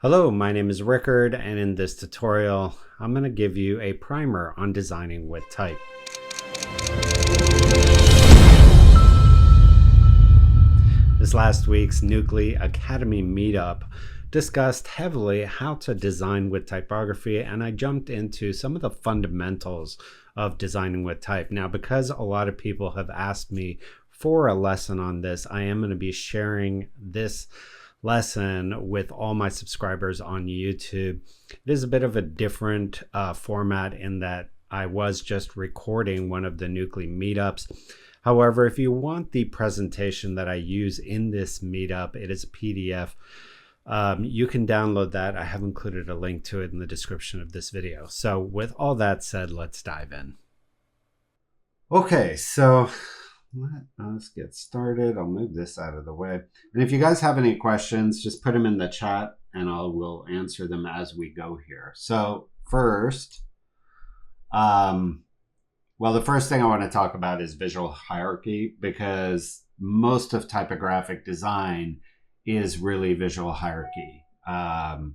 Hello, my name is Rickard, and in this tutorial, I'm going to give you a primer on designing with type. This last week's Nucly Academy meetup discussed heavily how to design with typography, and I jumped into some of the fundamentals of designing with type. Now, because a lot of people have asked me for a lesson on this, I am going to be sharing this lesson with all my subscribers on YouTube. It is a bit of a different format in that I was just recording one of the Nucly meetups. However, if you want the presentation that I use in this meetup, it is a PDF. You can download that. I have included a link to it in the description of this video. So with all that said, let's dive in. Okay, so let us get started. I'll move this out of the way. And if you guys have any questions, just put them in the chat and I will answer them as we go here. So first, the first thing I want to talk about is visual hierarchy, because most of typographic design is really visual hierarchy. And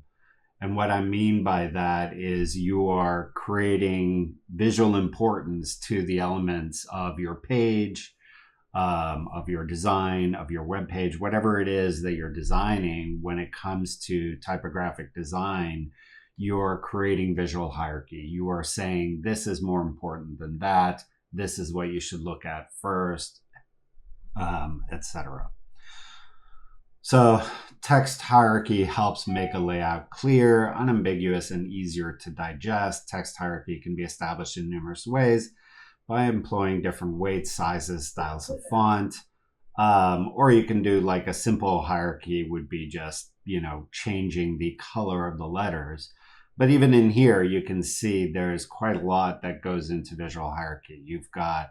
what I mean by that is you are creating visual importance to the elements of your page, of your design, of your web page, whatever it is that you're designing. When it comes to typographic design, you're creating visual hierarchy. You are saying this is more important than that. This is what you should look at first, etc. So text hierarchy helps make a layout clear, unambiguous, and easier to digest. Text hierarchy can be established in numerous ways by employing different weights, sizes, styles of font. Or you can do like a simple hierarchy would be just, changing the color of the letters. But even in here, you can see there's quite a lot that goes into visual hierarchy. You've got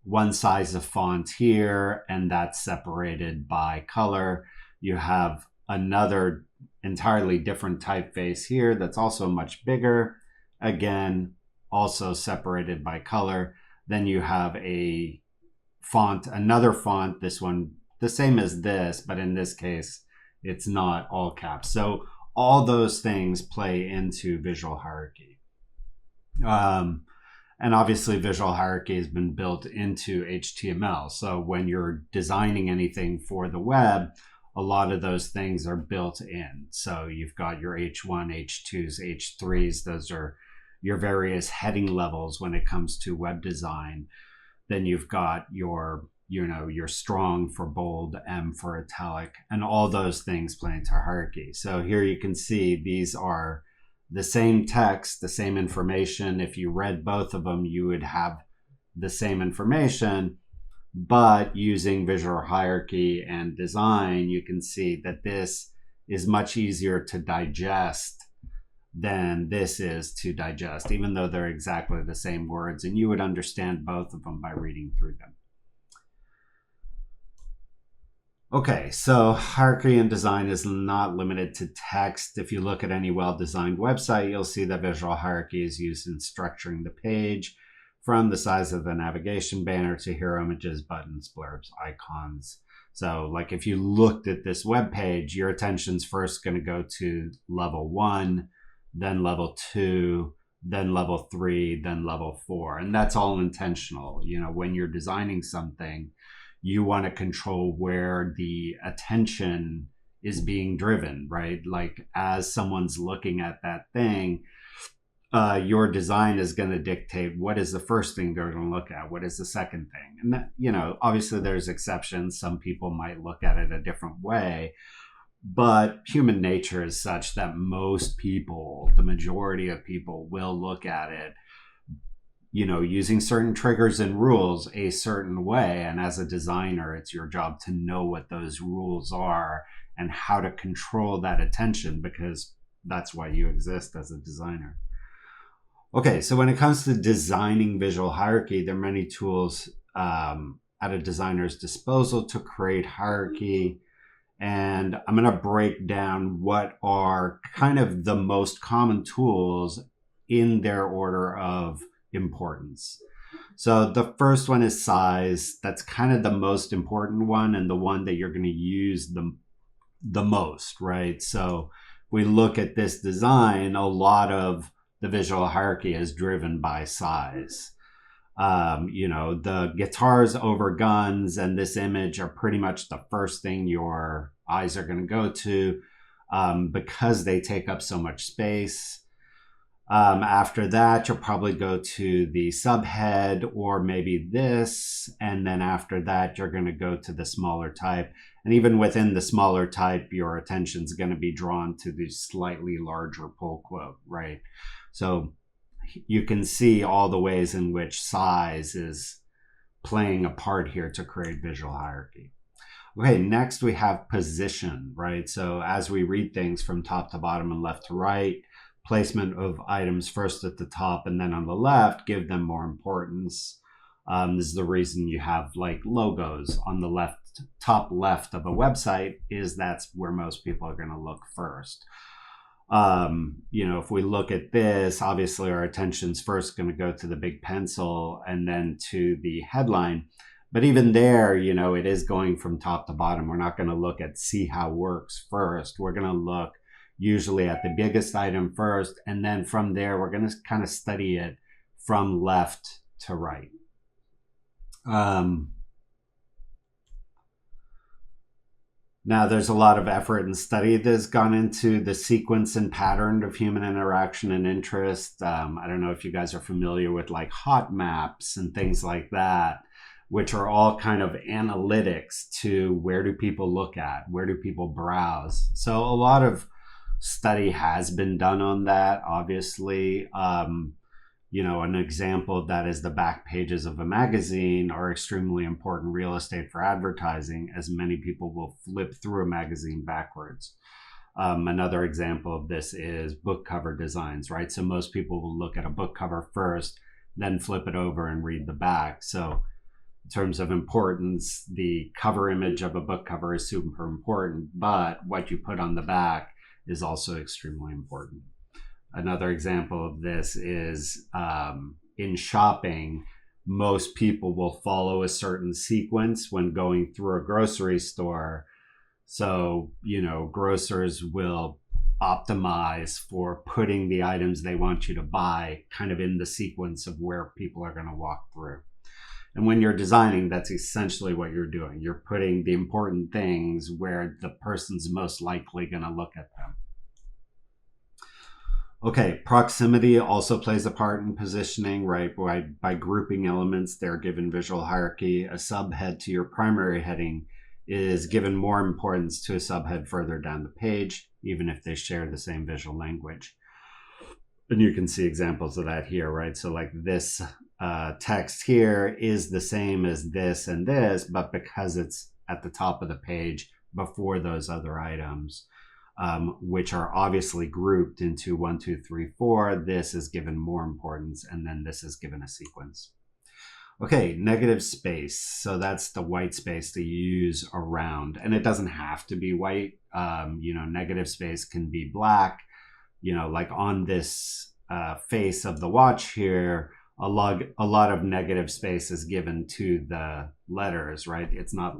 one size of font here, and that's separated by color. You have another entirely different typeface here that's also much bigger. Again, also separated by color. Then you have a font, another font, this one, the same as this, but in this case, it's not all caps. So all those things play into visual hierarchy. And obviously visual hierarchy has been built into HTML. So when you're designing anything for the web, a lot of those things are built in. So you've got your H1, H2s, H3s. Those are your various heading levels when it comes to web design. Then you've got your strong for bold, M for italic, and all those things play into hierarchy. So here you can see these are the same text, the same information. If you read both of them, you would have the same information, but using visual hierarchy and design, you can see that this is much easier to digest than this is to digest, even though they're exactly the same words, and you would understand both of them by reading through them. Okay, so hierarchy in design is not limited to text. If you look at any well-designed website, you'll see that visual hierarchy is used in structuring the page, from the size of the navigation banner to hero images, buttons, blurbs, icons. So like if you looked at this web page, your attention's first going to go to level 1, then level 2, then level 3, then level 4. And that's all intentional. When you're designing something, you want to control where the attention is being driven, right? Like as someone's looking at that thing, your design is going to dictate what is the first thing they're going to look at, what is the second thing. And that, obviously there's exceptions. Some people might look at it a different way, but human nature is such that most people, the majority of people, will look at it using certain triggers and rules a certain way. And as a designer, it's your job to know what those rules are and how to control that attention, because that's why you exist as a designer. Okay, so when it comes to designing visual hierarchy, there are many tools at a designer's disposal to create hierarchy. And I'm going to break down what are kind of the most common tools in their order of importance. So the first one is size. That's kind of the most important one and the one that you're going to use the most, right? So we look at this design, a lot of the visual hierarchy is driven by size. The guitars over guns and this image are pretty much the first thing your eyes are going to go to, because they take up so much space. After that, you'll probably go to the subhead or maybe this. And then after that, you're going to go to the smaller type. And even within the smaller type, your attention's going to be drawn to the slightly larger pull quote, right? So you can see all the ways in which size is playing a part here to create visual hierarchy. Okay, next we have position, right? So as we read things from top to bottom and left to right, placement of items first at the top and then on the left, give them more importance. This is the reason you have like logos on the left, top left of a website, is that's where most people are going to look first. If we look at this, obviously our attention's first going to go to the big pencil and then to the headline. But even there, it is going from top to bottom. We're not going to look at see how works first. We're going to look usually at the biggest item first. And then from there, we're going to kind of study it from left to right. Now, there's a lot of effort and study that's gone into the sequence and pattern of human interaction and interest. I don't know if you guys are familiar with like hot maps and things like that, which are all kind of analytics to where do people look at, where do people browse. So a lot of study has been done on that, obviously. An example of that is the back pages of a magazine are extremely important real estate for advertising, as many people will flip through a magazine backwards. Another example of this is book cover designs, right? So most people will look at a book cover first, then flip it over and read the back. So in terms of importance, the cover image of a book cover is super important, but what you put on the back is also extremely important. Another example of this is in shopping, most people will follow a certain sequence when going through a grocery store. So, grocers will optimize for putting the items they want you to buy kind of in the sequence of where people are going to walk through. And when you're designing, that's essentially what you're doing. You're putting the important things where the person's most likely going to look at them. Okay, proximity also plays a part in positioning, right? By grouping elements, they're given visual hierarchy. A subhead to your primary heading is given more importance to a subhead further down the page, even if they share the same visual language. And you can see examples of that here, right? So like this text here is the same as this and this, but because it's at the top of the page before those other items, which are obviously grouped into 1, 2, 3, 4. This is given more importance, and then this is given a sequence. Okay, negative space. So that's the white space that you use around, and it doesn't have to be white. Negative space can be black. Like on this face of the watch here, a lot of negative space is given to the letters, right? It's not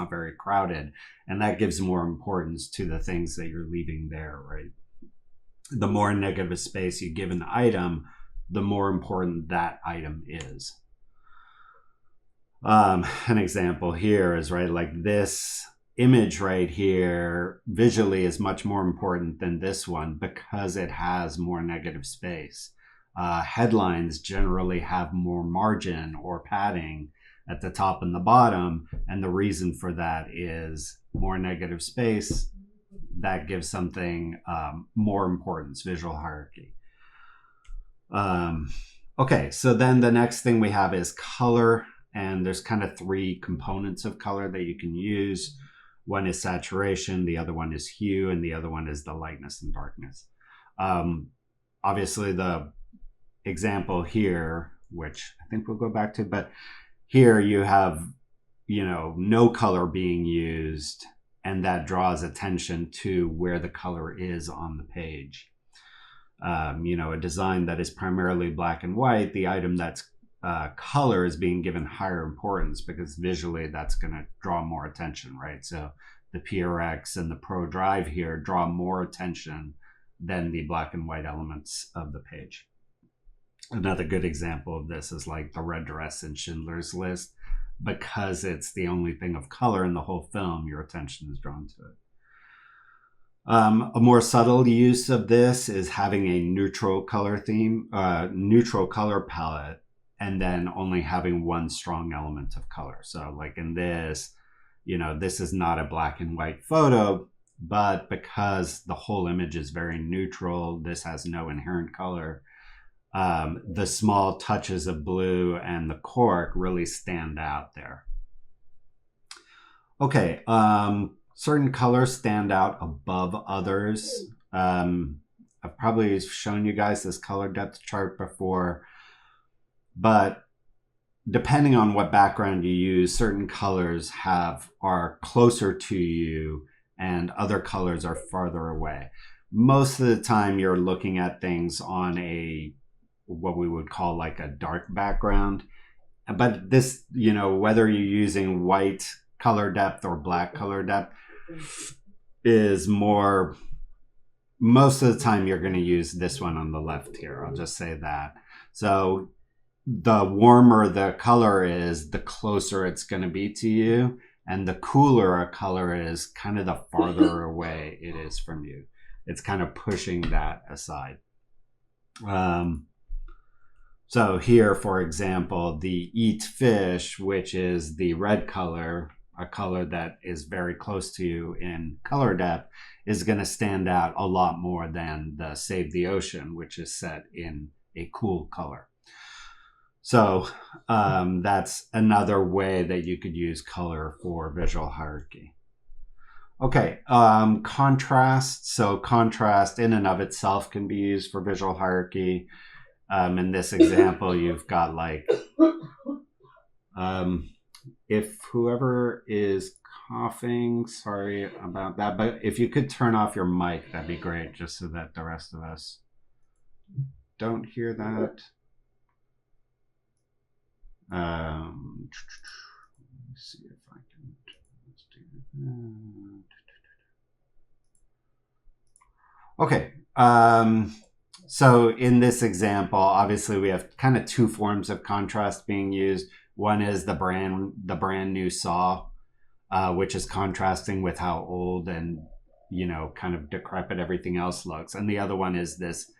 very crowded, and that gives more importance to the things that you're leaving there, right? The more negative space you give an item, the more important that item is. An example here is, right, like this image right here visually is much more important than this one because it has more negative space. Headlines generally have more margin or padding at the top and the bottom, and the reason for that is more negative space. That gives something more importance, visual hierarchy. Okay, so then the next thing we have is color, and there's kind of 3 components of color that you can use. One is saturation, the other one is hue, and the other one is the lightness and darkness. Obviously, the example here, which I think we'll go back to, but here you have, no color being used, and that draws attention to where the color is on the page. A design that is primarily black and white, the item that's color is being given higher importance because visually that's going to draw more attention, right? So the PRX and the Pro Drive here draw more attention than the black and white elements of the page. Another good example of this is like the red dress in Schindler's List. Because it's the only thing of color in the whole film, your attention is drawn to it. A more subtle use of this is having a neutral color theme, neutral color palette, and then only having one strong element of color. So like in this, you know, this is not a black and white photo, but because the whole image is very neutral, this has no inherent color. The small touches of blue and the cork really stand out there. Okay, certain colors stand out above others. I've probably shown you guys this color depth chart before, but depending on what background you use, certain colors are closer to you and other colors are farther away. Most of the time you're looking at things on what we would call like a dark background. But this, you know, whether you're using white color depth or black color depth is more, most of the time you're going to use this one on the left here. I'll just say that. So the warmer the color is, the closer it's going to be to you. And the cooler a color is, kind of the farther away it is from you. It's kind of pushing that aside. So here, for example, the eat fish, which is the red color, a color that is very close to you in color depth, is going to stand out a lot more than the save the ocean, which is set in a cool color. So that's another way that you could use color for visual hierarchy. Okay, contrast. So contrast in and of itself can be used for visual hierarchy. In this example, you've got like, if whoever is coughing, sorry about that, but if you could turn off your mic, that'd be great, just so that the rest of us don't hear that. Let me see if I can do that. Okay. So in this example, obviously we have kind of two forms of contrast being used. One is the brand new saw, which is contrasting with how old and, you know, kind of decrepit everything else looks. And the other one is this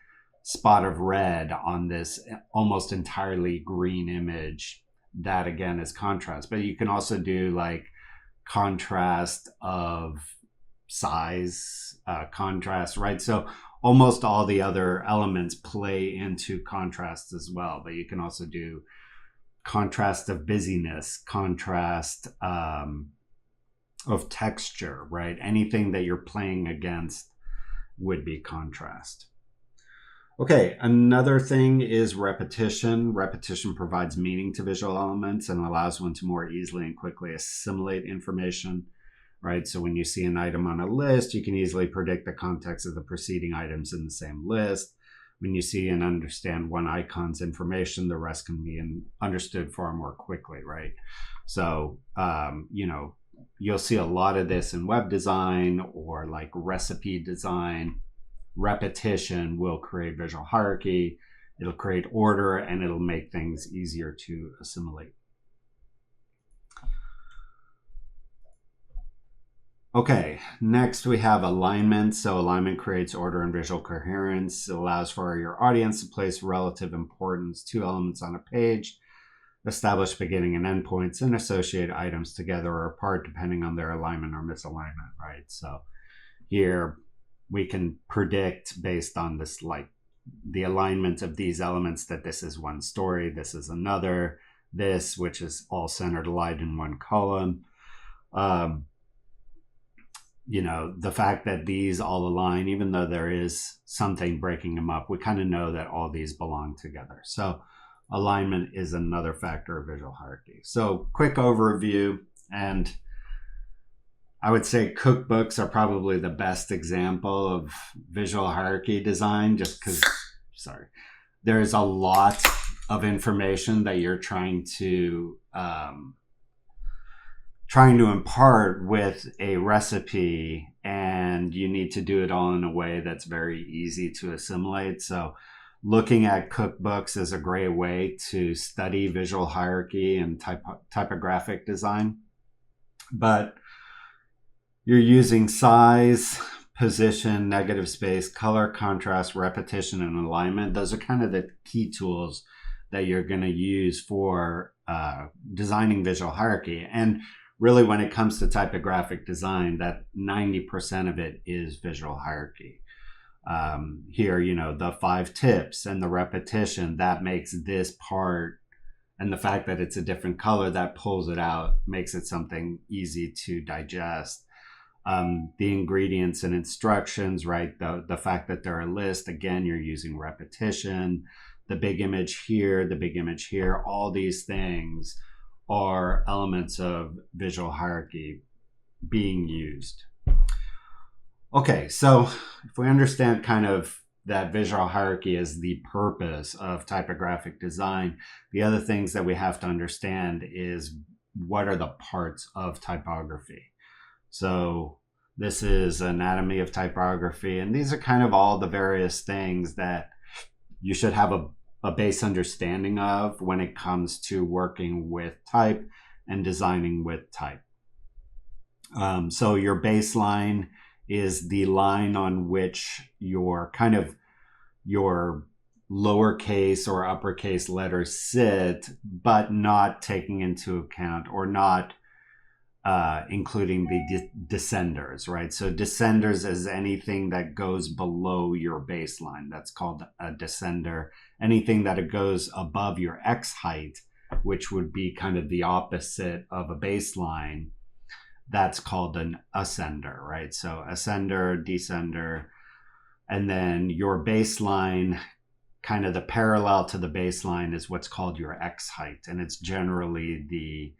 spot of red on this almost entirely green image. That again is contrast. But you can also do like contrast of size, contrast, right? So almost all the other elements play into contrast as well, but you can also do contrast of busyness, contrast of texture, right? Anything that you're playing against would be contrast. Okay, another thing is repetition. Repetition provides meaning to visual elements and allows one to more easily and quickly assimilate information, right? So when you see an item on a list, you can easily predict the context of the preceding items in the same list. When you see and understand one icon's information, the rest can be understood far more quickly, right? So, you know, you'll see a lot of this in web design or like recipe design. Repetition will create visual hierarchy, it'll create order, and it'll make things easier to assimilate. Okay, next we have alignment. So alignment creates order and visual coherence. It allows for your audience to place relative importance to elements on a page, establish beginning and end points, and associate items together or apart depending on their alignment or misalignment, right? So here we can predict based on this, like the alignment of these elements, that this is one story, this is another, this, which is all centered aligned in one column. You know, the fact that these all align, even though there is something breaking them up, we kind of know that all these belong together. So alignment is another factor of visual hierarchy. So quick overview, and I would say cookbooks are probably the best example of visual hierarchy design, just because, there's a lot of information that you're trying to trying to impart with a recipe, and you need to do it all in a way that's very easy to assimilate. So looking at cookbooks is a great way to study visual hierarchy and typographic design. But you're using size, position, negative space, color, contrast, repetition, and alignment. Those are kind of the key tools that you're going to use for designing visual hierarchy. And really, when it comes to typographic design, that 90% of it is visual hierarchy. Here, the 5 tips and the repetition, that makes this part, and the fact that it's a different color that pulls it out, makes it something easy to digest. The ingredients and instructions, right? The fact that they're a list, again, you're using repetition. The big image here, the big image here, all these things are elements of visual hierarchy being used. Okay, so if we understand kind of that visual hierarchy is the purpose of typographic design, the other things that we have to understand is what are the parts of typography. So this is anatomy of typography, and these are kind of all the various things that you should have a base understanding of when it comes to working with type and designing with type. So your baseline is the line on which your lowercase or uppercase letters sit, but not taking into account or not including the descenders, right? So descenders is anything that goes below your baseline. That's called a descender. Anything that goes above your X height, which would be kind of the opposite of a baseline, that's called an ascender, right? So ascender, descender, and then your baseline, kind of the parallel to the baseline, is what's called your X height. And it's generally the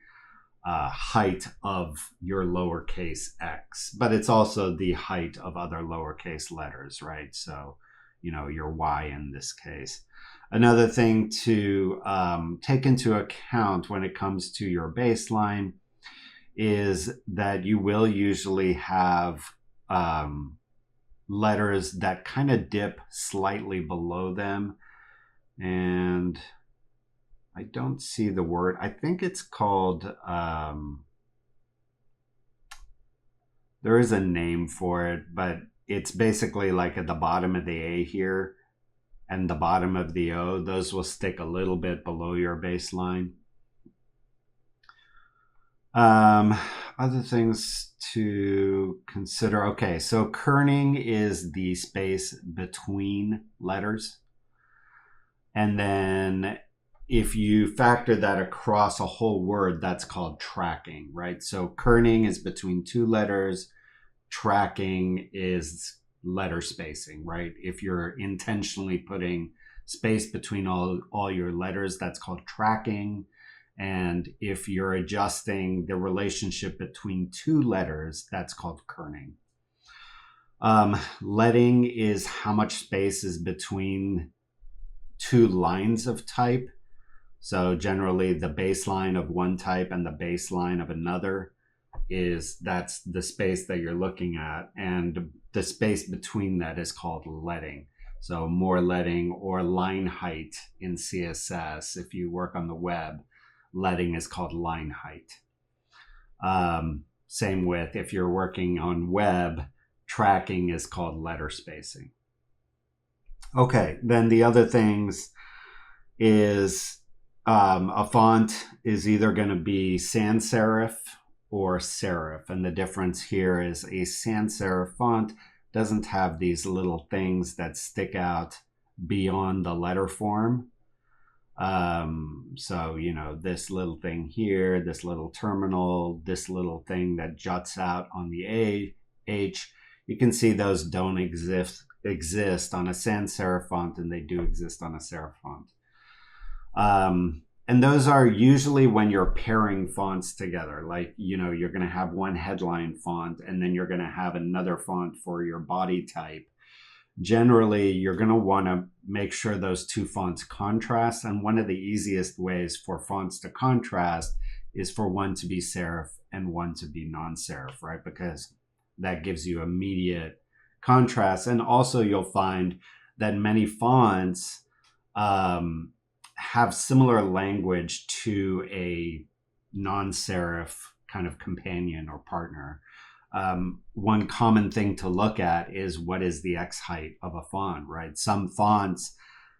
height of your lowercase x, but it's also the height of other lowercase letters, right? So, your y in this case. Another thing to take into account when it comes to your baseline is that you will usually have letters that kind of dip slightly below them. And I don't see the word. I think it's called, there is a name for it, but it's basically like at the bottom of the A here and the bottom of the O. Those will stick a little bit below your baseline. Other things to consider. Okay, so kerning is the space between letters. And then if you factor that across a whole word, that's called tracking, right? So kerning is between 2 letters. Tracking is letter spacing, right? If you're intentionally putting space between all your letters, that's called tracking. And if you're adjusting the relationship between 2 letters, that's called kerning. Leading is how much space is between 2 lines of type. So generally the baseline of one type and the baseline of another that's the space that you're looking at. And the space between that is called leading. So more leading, or line height in CSS. If you work on the web, leading is called line height. Same with if you're working on web, tracking is called letter spacing. Okay, then the other things is a font is either going to be sans serif or serif. And the difference here is a sans serif font doesn't have these little things that stick out beyond the letter form. So, this little thing here, this little terminal, this little thing that juts out on the H, you can see those don't exist on a sans serif font, and they do exist on a serif font. And those are usually when you're pairing fonts together, like, you're going to have one headline font and then you're going to have another font for your body type. Generally, you're going to want to make sure those 2 fonts contrast. And one of the easiest ways for fonts to contrast is for one to be serif and one to be non-serif, right? Because that gives you immediate contrast. And also you'll find that many fonts have similar language to a non-serif kind of companion or partner. One common thing to look at is what is the X height of a font, right? Some fonts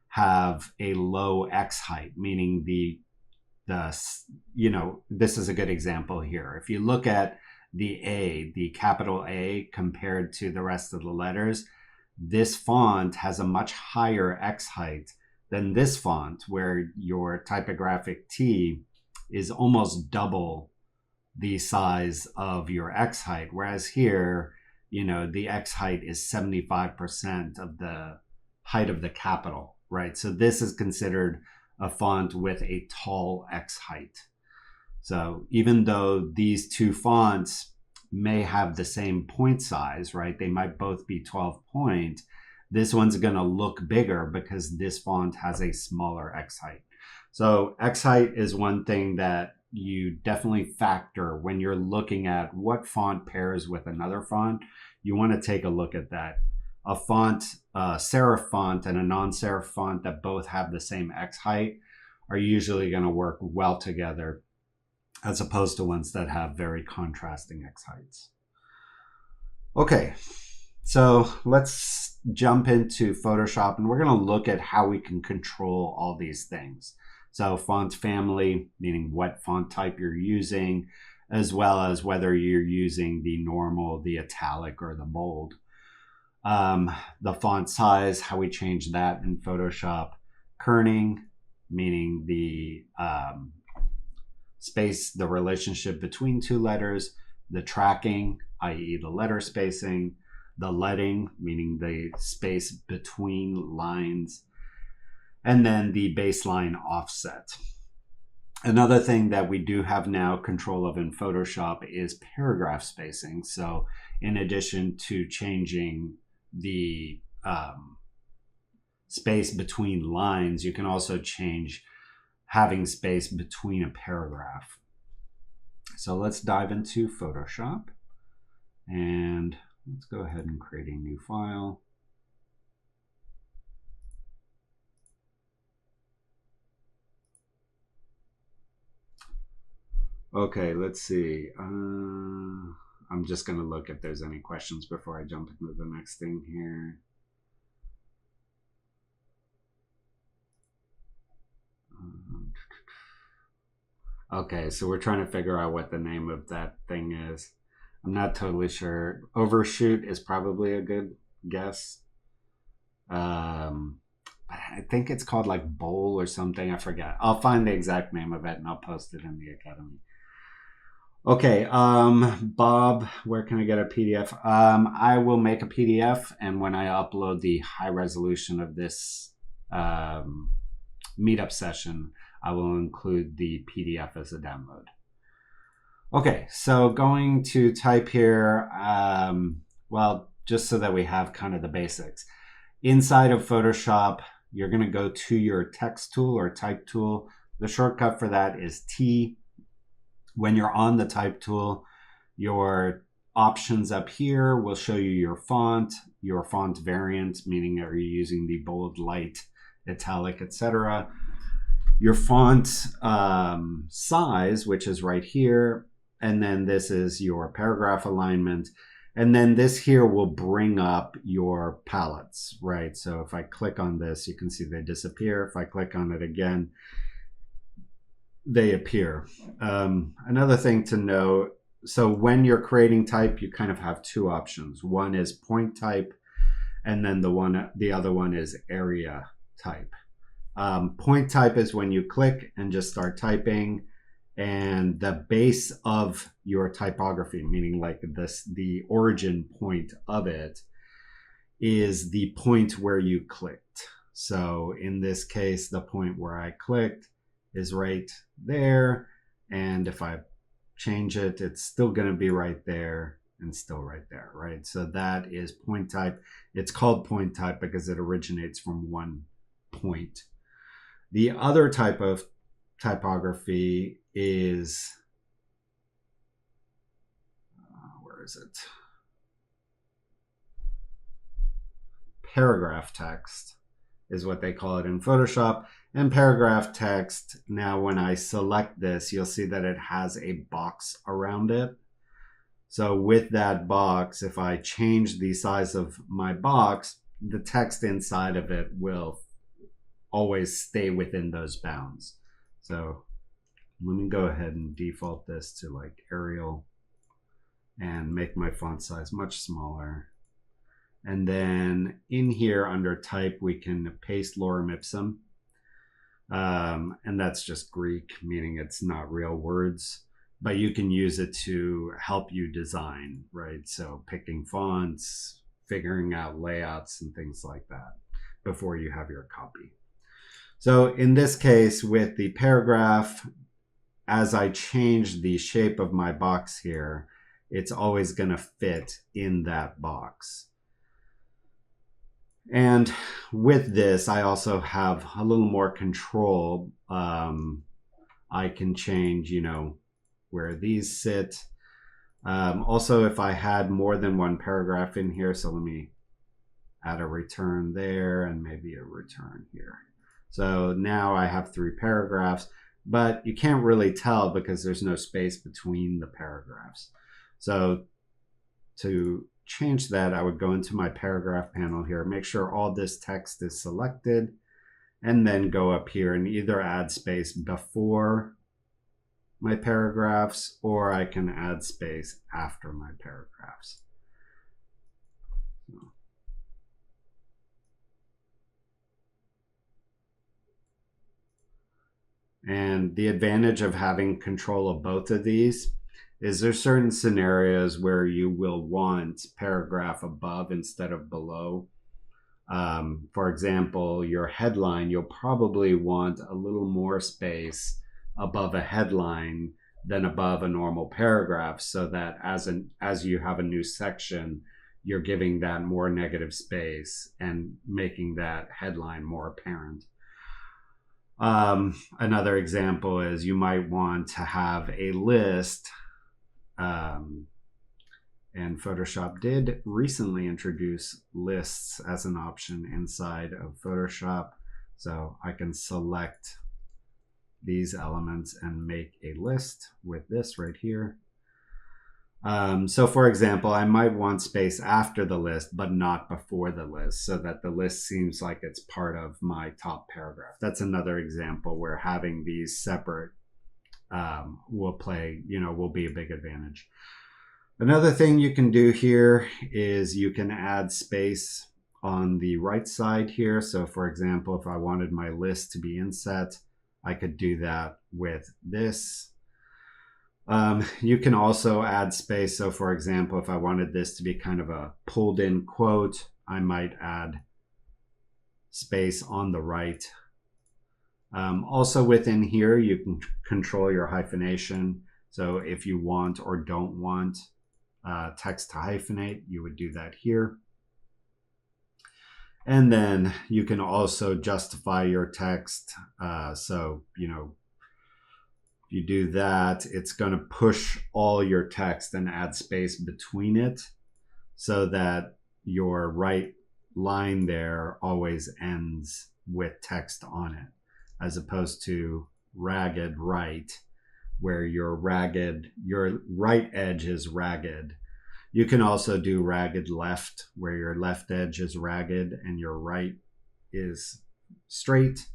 have a low X height, meaning this is a good example here. If you look at the capital A compared to the rest of the letters, this font has a much higher X height than this font, where your typographic T is almost double the size of your X height. Whereas here, the X height is 75% of the height of the capital, right? So this is considered a font with a tall X height. So even though these two fonts may have the same point size, right? They might both be 12 point. This one's going to look bigger because this font has a smaller X height. So X height is one thing that you definitely factor when you're looking at what font pairs with another font. You want to take a look at that. A font, a serif font and a non-serif font that both have the same X height are usually going to work well together, as opposed to ones that have very contrasting X heights. Okay, so let's jump into Photoshop, and we're going to look at how we can control all these things. So font family, meaning what font type you're using, as well as whether you're using the normal, the italic, or the bold. The font size, how we change that in Photoshop. Kerning, meaning the space, the relationship between two letters. The tracking, i.e. the letter spacing. The leading, meaning the space between lines. And then the baseline offset. Another thing that we do have now control of in Photoshop is paragraph spacing. So in addition to changing the space between lines, you can also change having space between a paragraph. So let's dive into Photoshop, and let's go ahead and create a new file. Okay, let's see. I'm just going to look if there's any questions before I jump into the next thing here. Okay, so we're trying to figure out what the name of that thing is. I'm not totally sure. Overshoot is probably a good guess. I think it's called like Bowl or something. I forget. I'll find the exact name of it and I'll post it in the Academy. Okay, Bob, where can I get a PDF? I will make a PDF, and when I upload the high resolution of this meetup session, I will include the PDF as a download. Okay, so going to type here, well, just so that we have kind of the basics. Inside of Photoshop, you're going to go to your text tool or type tool. The shortcut for that is T. When you're on the type tool, your options up here will show you your font variant, meaning are you using the bold, light, italic, etc. Your font size, which is right here, and then this is your paragraph alignment. And then this here will bring up your palettes, right? So if I click on this, you can see they disappear. If I click on it again, they appear. Another thing to note, so when you're creating type, you kind of have two options. One is point type, and then the other one is area type. Point type is when you click and just start typing, and the base of your typography, meaning like the origin point of it, is the point where you clicked. So in this case, the point where I clicked is right there, and if I change it, it's still going to be right there and still right there, right? So that is point type. It's called point type because it originates from one point. The other type of typography is is it? Paragraph text is what they call it in Photoshop. And paragraph text, now when I select this, you'll see that it has a box around it. So with that box, if I change the size of my box, the text inside of it will always stay within those bounds. So let me go ahead and default this to like Arial and make my font size much smaller. And then in here under type, we can paste lorem ipsum. And that's just Greek, meaning it's not real words, but you can use it to help you design, right? So picking fonts, figuring out layouts and things like that before you have your copy. So in this case with the paragraph, as I change the shape of my box here, it's always going to fit in that box. And with this, I also have a little more control. I can change, where these sit. Also, if I had more than one paragraph in here, so let me add a return there and maybe a return here. So now I have 3 paragraphs, but you can't really tell because there's no space between the paragraphs. So to change that, I would go into my paragraph panel here, make sure all this text is selected, and then go up here and either add space before my paragraphs, or I can add space after my paragraphs. And the advantage of having control of both of these is there's certain scenarios where you will want paragraph above instead of below. For example, your headline, you'll probably want a little more space above a headline than above a normal paragraph, so that as you have a new section, you're giving that more negative space and making that headline more apparent. Another example is you might want to have a list, and Photoshop did recently introduce lists as an option inside of Photoshop. So I can select these elements and make a list with this right here. So for example, I might want space after the list, but not before the list, so that the list seems like it's part of my top paragraph. That's another example where having these separate will be a big advantage. Another thing you can do here is you can add space on the right side here. So for example, if I wanted my list to be inset, I could do that with this. You can also add space. So for example, if I wanted this to be kind of a pulled in quote, I might add space on the right. Also within here, you can control your hyphenation. So if you want or don't want text to hyphenate, you would do that here. And then you can also justify your text. So, if you do that, it's going to push all your text and add space between it so that your right line there always ends with text on it, as opposed to ragged right, where your right edge is ragged. You can also do ragged left, where your left edge is ragged and your right is straight.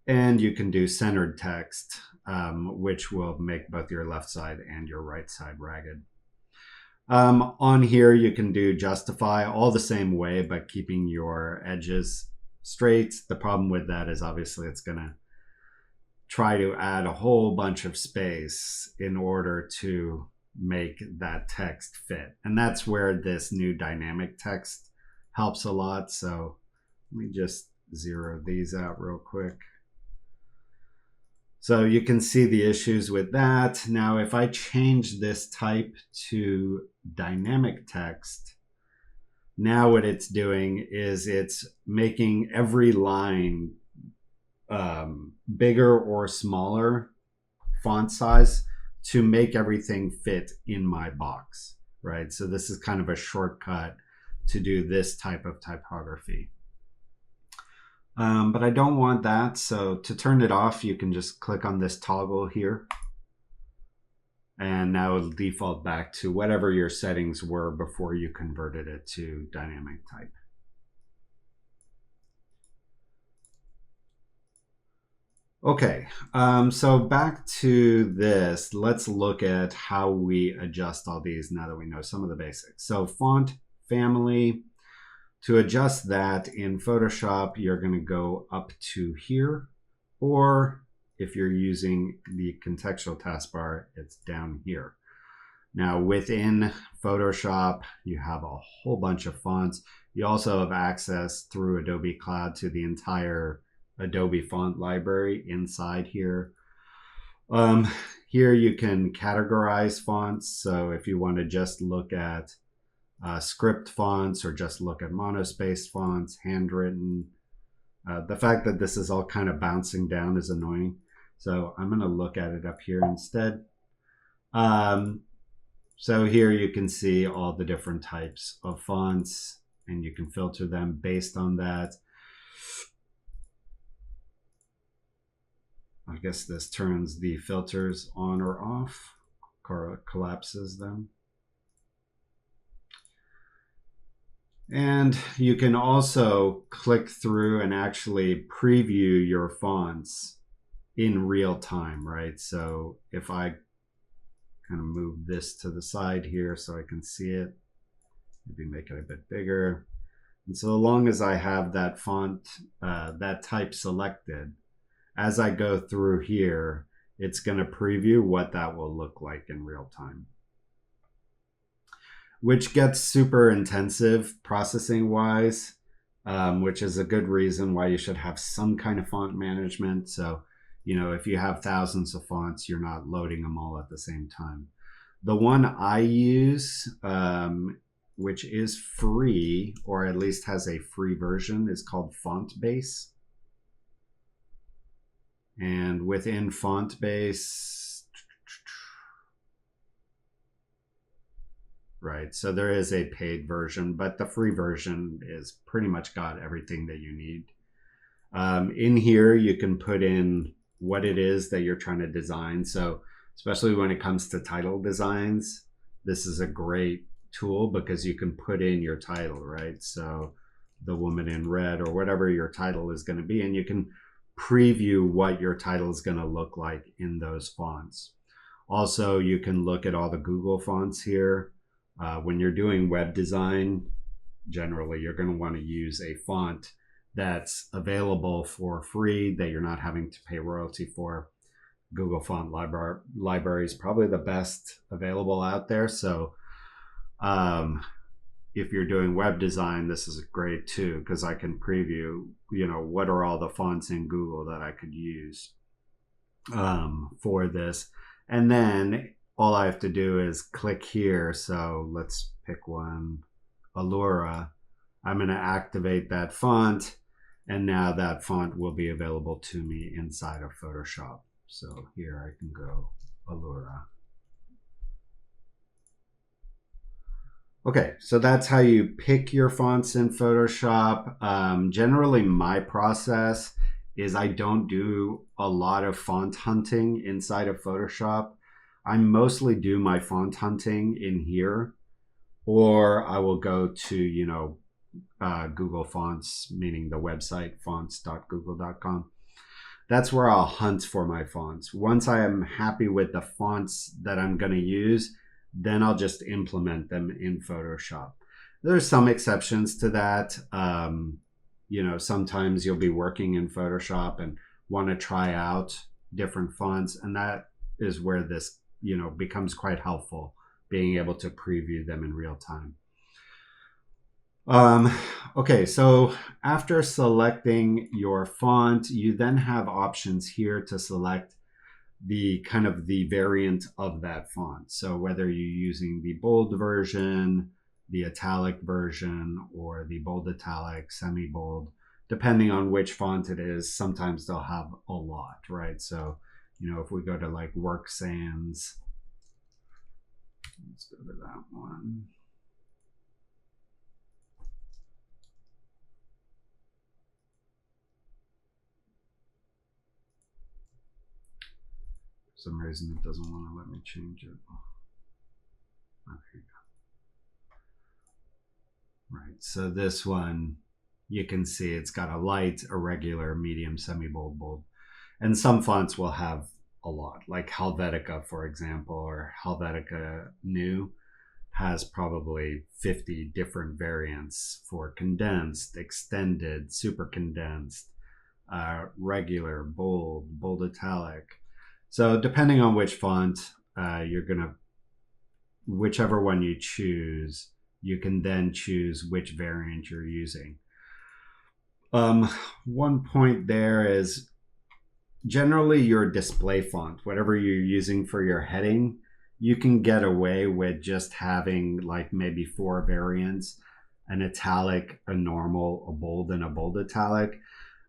And you can do centered text, which will make both your left side and your right side ragged. On here, you can do justify all the same way, but keeping your edges straight. The problem with that is obviously it's going to try to add a whole bunch of space in order to make that text fit. And that's where this new dynamic text helps a lot. So let me just zero these out real quick. So you can see the issues with that. Now, if I change this type to dynamic text, now what it's doing is it's making every line bigger or smaller font size to make everything fit in my box. right? So this is kind of a shortcut to do this type of typography. But I don't want that. So to turn it off, you can just click on this toggle here. And now it'll default back to whatever your settings were before you converted it to dynamic type. Okay, so back to this. Let's look at how we adjust all these now that we know some of the basics. So font family, to adjust that in Photoshop, you're going to go up to here, or if you're using the contextual taskbar, it's down here. Now within Photoshop, you have a whole bunch of fonts. You also have access through Adobe Cloud to the entire Adobe font library inside here. Here you can categorize fonts. So if you want to just look at script fonts or just look at monospaced fonts, handwritten, the fact that this is all kind of bouncing down is annoying. So I'm going to look at it up here instead. So here you can see all the different types of fonts, and you can filter them based on that. I guess this turns the filters on or off, collapses them. And you can also click through and actually preview your fonts in real time, right? So if I kind of move this to the side here so I can see it, maybe make it a bit bigger. And so long as I have that font, that type selected, as I go through here, it's going to preview what that will look like in real time, which gets super intensive processing wise, which is a good reason why you should have some kind of font management. So, you know, if you have thousands of fonts, you're not loading them all at the same time. The one I use, which is free, or at least has a free version, is called FontBase. And within FontBase, right, so there is a paid version, but the free version is pretty much got everything that you need. In here, you can put in what it is that you're trying to design. So especially when it comes to title designs, this is a great tool because you can put in your title, right? So the woman in red or whatever your title is going to be, and you can preview what your title is going to look like in those fonts. Also, you can look at all the Google fonts here. When you're doing web design, generally you're going to want to use a font that's available for free, that you're not having to pay royalty for. Google Font Library is probably the best available out there. So if you're doing web design, this is great too, because I can preview, you know, what are all the fonts in Google that I could use for this. And then all I have to do is click here. So let's pick one, Allura. I'm going to activate that font, and now that font will be available to me inside of Photoshop. So here I can go Allura. Okay, so that's how you pick your fonts in Photoshop. Generally, my process is I don't do a lot of font hunting inside of Photoshop. I mostly do my font hunting in here, or I will go to, you know, Google Fonts, meaning the website fonts.google.com. That's where I'll hunt for my fonts. Once I am happy with the fonts that I'm going to use, then I'll just implement them in Photoshop. There's some exceptions to that. You know, sometimes you'll be working in Photoshop and want to try out different fonts, and that is where this, you know, becomes quite helpful, being able to preview them in real time. Okay, so after selecting your font, you then have options here to select the kind of the variant of that font. So whether you're using the bold version, the italic version, or the bold italic, semi-bold, depending on which font it is, sometimes they'll have a lot, right? So, you know, if we go to like Work Sans, Let's go to that one. For some reason it doesn't want to let me change it. Okay. Right, so this one, you can see it's got a light, irregular, medium, semi-bold, bold. And some fonts will have a lot, like Helvetica, for example, or Helvetica New has probably 50 different variants for condensed, extended, super condensed, regular, bold, bold italic. So depending on which font you're gonna, whichever one you choose, you can then choose which variant you're using. One point there is generally your display font, whatever you're using for your heading, you can get away with just having like maybe 4 variants, an italic, a normal, a bold, and a bold italic.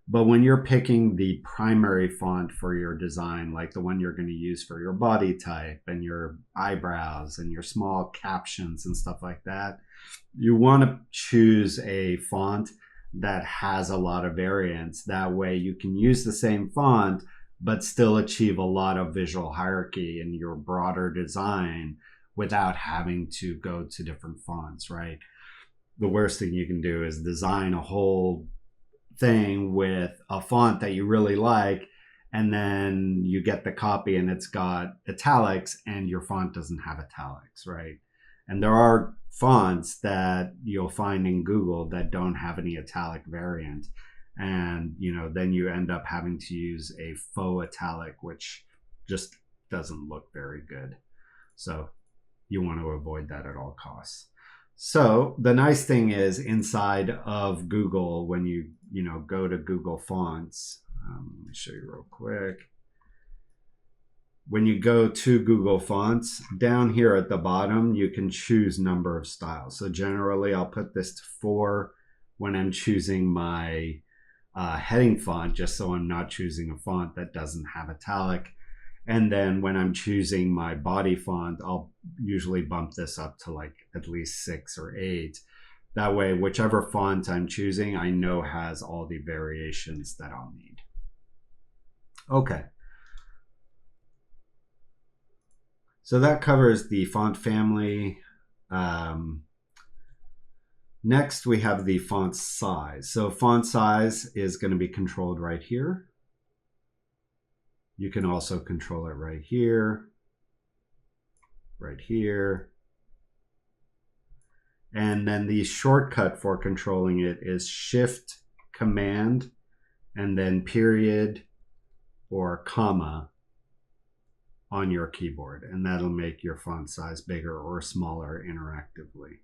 But when you're picking the primary font for your design, like the one you're going to use for your body type and your eyebrows and your small captions and stuff like that, you want to choose a font that has a lot of variants. That way you can use the same font, but still achieve a lot of visual hierarchy in your broader design without having to go to different fonts, right? The worst thing you can do is design a whole thing with a font that you really like, and then you get the copy and it's got italics and your font doesn't have italics, right? And there are fonts that you'll find in Google that don't have any italic variant, and then you end up having to use a faux italic, which just doesn't look very good. So you want to avoid that at all costs. So the nice thing is inside of Google, when you go to Google Fonts, let me show you real quick. When you go to Google Fonts, down here at the bottom, you can choose number of styles. So generally, I'll put this to 4 when I'm choosing my heading font, just so I'm not choosing a font that doesn't have italic. And then when I'm choosing my body font, I'll usually bump this up to like at least 6 or 8. That way, whichever font I'm choosing, I know has all the variations that I'll need. Okay. So that covers the font family. Next, we have the font size. So font size is going to be controlled right here. You can also control it right here, right here. And then the shortcut for controlling it is Shift, Command, and then period or comma on your keyboard. And that'll make your font size bigger or smaller interactively.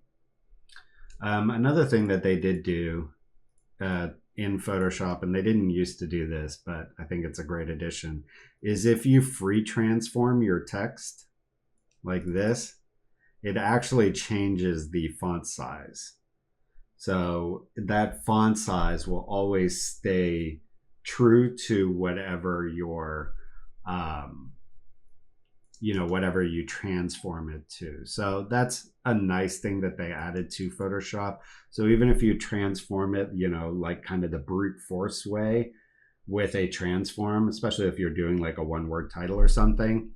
Another thing that they did do in Photoshop, and they didn't used to do this, but I think it's a great addition, is if you free transform your text like this, it actually changes the font size. So that font size will always stay true to whatever your, whatever you transform it to. So that's a nice thing that they added to Photoshop. So even if you transform it, like kind of the brute force way with a transform, especially if you're doing like a 1-word title or something,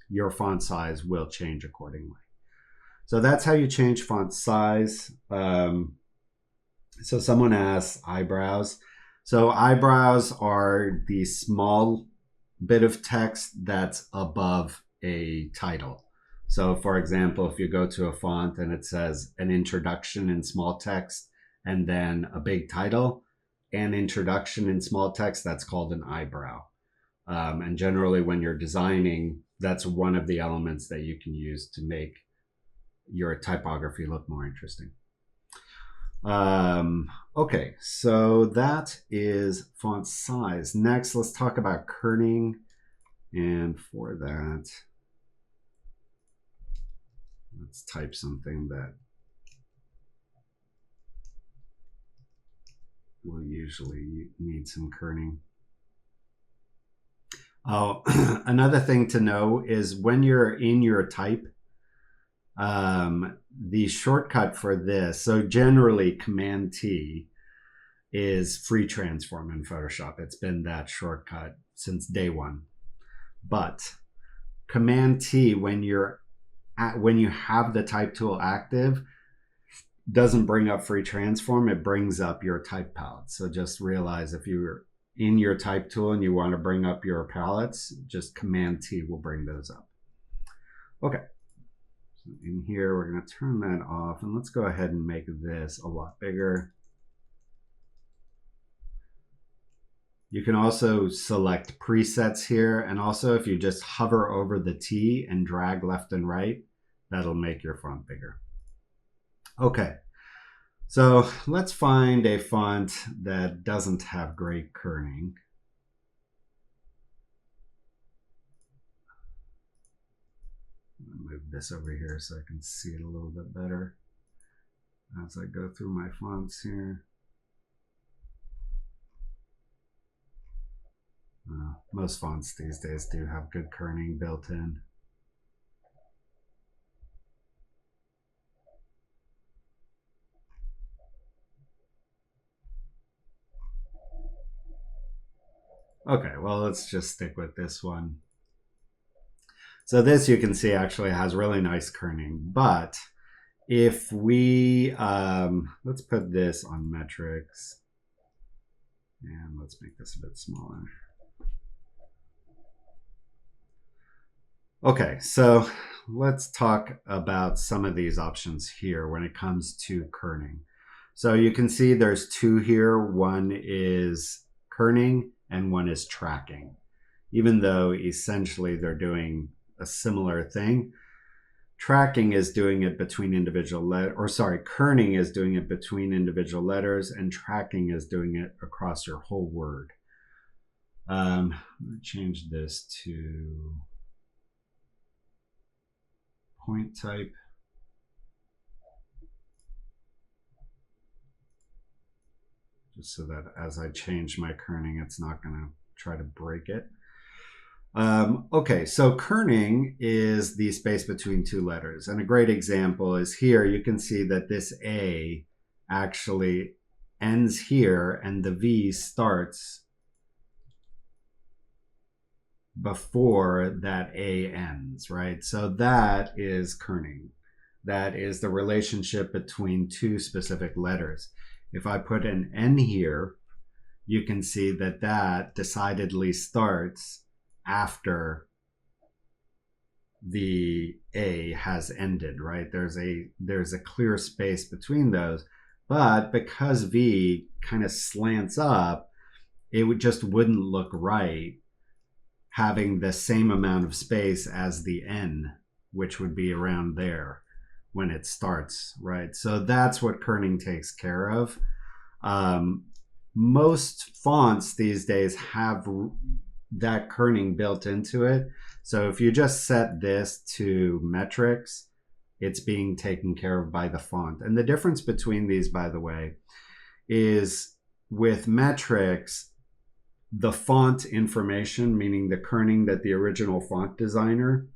your font size will change accordingly. So that's how you change font size. So someone asks eyebrows. So eyebrows are the small bit of text that's above a title. So for example, if you go to a font and it says an introduction in small text and then a big title, an introduction in small text, that's called an eyebrow. And generally when you're designing, that's one of the elements that you can use to make your typography look more interesting. Okay, so that is font size. Next, let's talk about kerning. And for that, let's type something that will usually need some kerning. Oh, another thing to know is when you're in your type, The shortcut for this, so generally Command T is free transform in Photoshop. It's been that shortcut since day one. But Command T, when you have the type tool active, doesn't bring up free transform. It brings up your type palette. So just realize if you're in your type tool and you want to bring up your palettes, just Command T will bring those up. Okay. So in here, we're going to turn that off, and let's go ahead and make this a lot bigger. You can also select presets here, and also if you just hover over the T and drag left and right, that'll make your font bigger. Okay, so let's find a font that doesn't have great kerning. I'll move this over here so I can see it a little bit better as I go through my fonts here. Most fonts these days do have good kerning built in. Okay, well, let's just stick with this one. So this, you can see, actually has really nice kerning, but if we, let's put this on metrics, and let's make this a bit smaller. Okay, so let's talk about some of these options here when it comes to kerning. So you can see there's two here. One is kerning and one is tracking, even though essentially they're doing a similar thing. Tracking is doing it between individual letters, or sorry, kerning is doing it between individual letters, and tracking is doing it across your whole word. I'm going to change this to point type. Just so that as I change my kerning, it's not going to try to break it. Okay, so kerning is the space between two letters. And a great example is here. You can see that this A actually ends here and the V starts before that A ends, right? So that is kerning. That is the relationship between two specific letters. If I put an N here, you can see that that decidedly starts after the A has ended, right? There's a clear space between those, but because V kind of slants up, it just wouldn't look right having the same amount of space as the N, which would be around there when it starts, right? So that's what kerning takes care of. Most fonts these days have that kerning built into it. So if you just set this to metrics, it's being taken care of by the font. And the difference between these, by the way, is with metrics, the font information, meaning the kerning that the original font designer,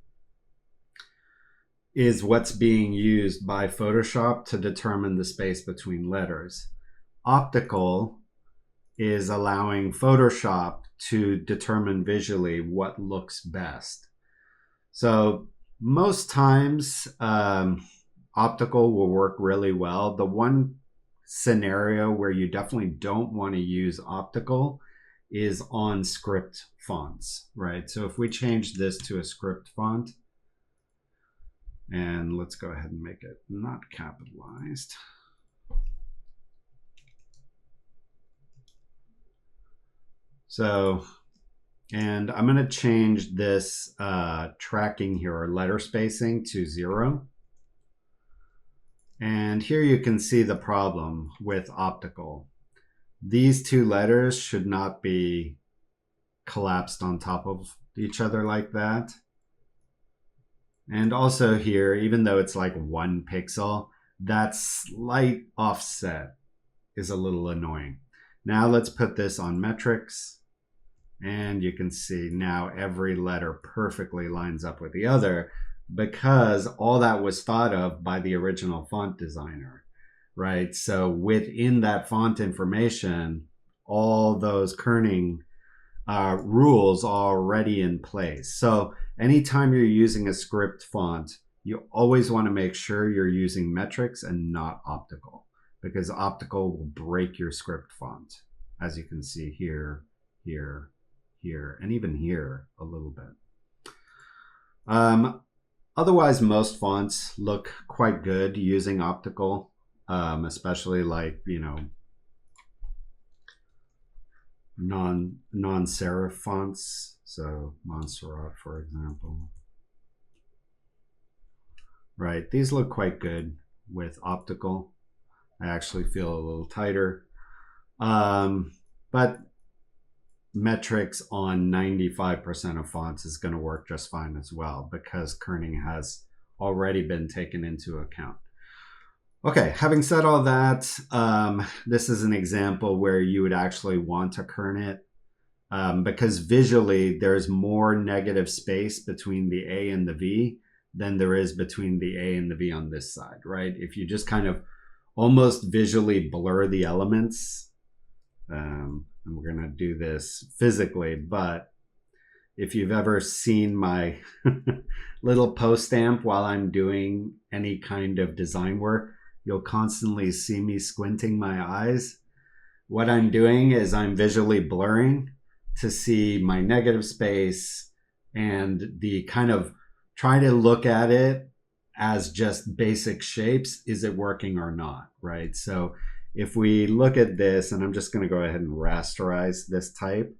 is what's being used by Photoshop to determine the space between letters. Optical is allowing Photoshop to determine visually what looks best. So most times optical will work really well. The one scenario where you definitely don't want to use optical is on script fonts, right? So if we change this to a script font, and let's go ahead and make it not capitalized. So, and I'm going to change this tracking here, or letter spacing, to 0. And here you can see the problem with optical. These two letters should not be collapsed on top of each other like that. And also here, even though it's like 1 pixel, that slight offset is a little annoying. Now let's put this on metrics, and you can see now every letter perfectly lines up with the other, because all that was thought of by the original font designer, right? So within that font information, all those kerning rules are already in place. So anytime you're using a script font, you always want to make sure you're using metrics and not optical, because optical will break your script font, as you can see here, here, here, and even here a little bit. Otherwise, most fonts look quite good using optical, especially like, you know, non-serif fonts. So Montserrat, for example. Right, these look quite good with optical. I actually feel a little tighter. But metrics on 95% of fonts is going to work just fine as well, because kerning has already been taken into account. Okay, having said all that, this is an example where you would actually want to kern it, because visually there's more negative space between the A and the V than there is between the A and the V on this side, right? If you just kind of almost visually blur the elements, and we're going to do this physically, but if you've ever seen my little post stamp while I'm doing any kind of design work, you'll constantly see me squinting my eyes. What I'm doing is I'm visually blurring to see my negative space and the kind of try to look at it as just basic shapes. Is it working or not, right? So if we look at this, and I'm just going to go ahead and rasterize this type,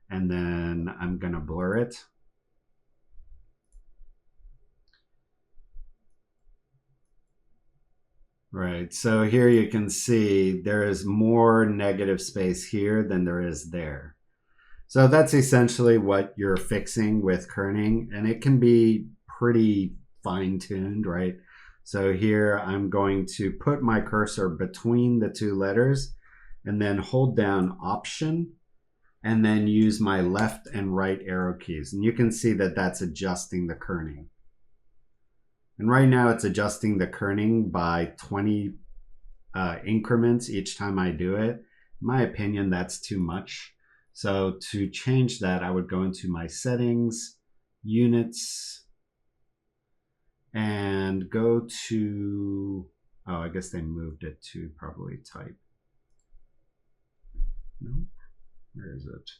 and then I'm going to blur it. Right, so here you can see there is more negative space here than there is there. So that's essentially what you're fixing with kerning, and it can be pretty fine-tuned, right? So here I'm going to put my cursor between the two letters and then hold down Option and then use my left and right arrow keys. And you can see that that's adjusting the kerning. And right now it's adjusting the kerning by 20 increments each time I do it. In my opinion, that's too much. So to change that, I would go into my settings, units, and go to, oh, I guess they moved it to probably type. No, where is it?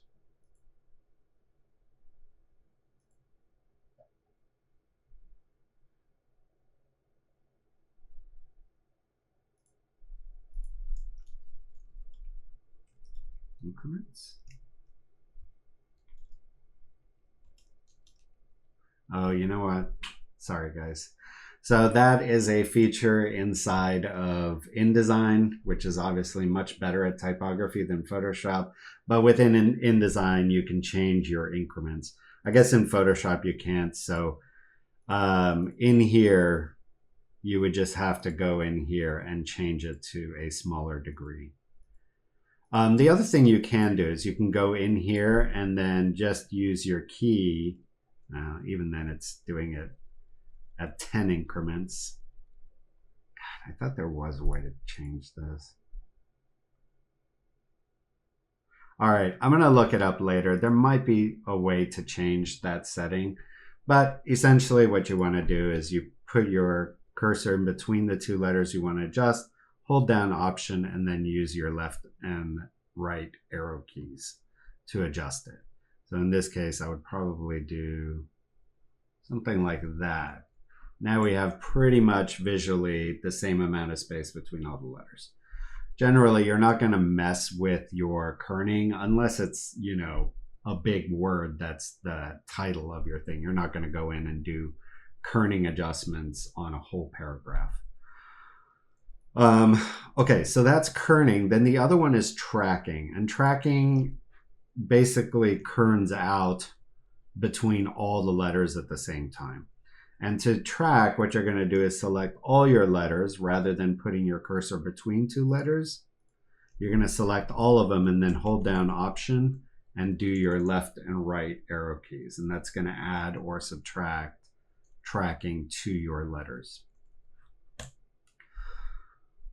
Increments. Oh, you know what? Sorry, guys. So that is a feature inside of InDesign, which is obviously much better at typography than Photoshop. But within InDesign, you can change your increments. I guess in Photoshop you can't. So in here, you would just have to go in here and change it to a smaller degree. The other thing you can do is you can go in here and then just use your key. Even then it's doing it at 10 increments. God, I thought there was a way to change this. All right, I'm gonna look it up later. There might be a way to change that setting, but essentially what you wanna do is you put your cursor in between the two letters you wanna adjust, hold down Option, and then use your left and right arrow keys to adjust it. So in this case, I would probably do something like that. Now we have pretty much visually the same amount of space between all the letters. Generally, you're not going to mess with your kerning unless it's, you know, a big word that's the title of your thing. You're not going to go in and do kerning adjustments on a whole paragraph. Okay, so that's kerning. Then the other one is tracking, and tracking basically kerns out between all the letters at the same time. And to track, what you're going to do is select all your letters rather than putting your cursor between two letters. You're going to select all of them and then hold down Option and do your left and right arrow keys. And that's going to add or subtract tracking to your letters.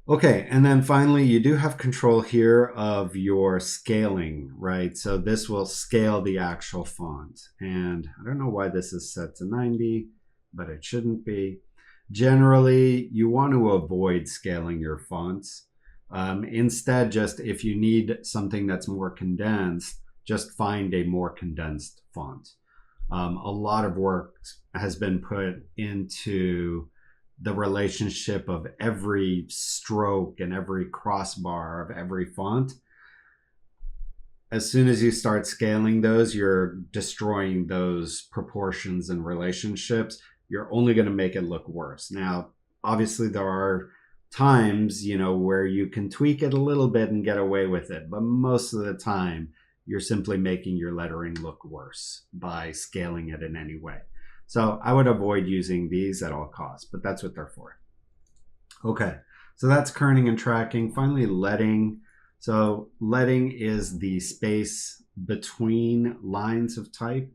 Okay, and then finally, you do have control here of your scaling, right? So this will scale the actual font. And I don't know why this is set to 90, but it shouldn't be. Generally, you want to avoid scaling your fonts. Instead, just if you need something that's more condensed, just find a more condensed font. A lot of work has been put into the relationship of every stroke and every crossbar of every font. As soon as you start scaling those, you're destroying those proportions and relationships. You're only going to make it look worse. Now, obviously, there are times, where you can tweak it a little bit and get away with it, but most of the time, you're simply making your lettering look worse by scaling it in any way. So I would avoid using these at all costs, but that's what they're for. Okay, so that's kerning and tracking. Finally, leading. So leading is the space between lines of type.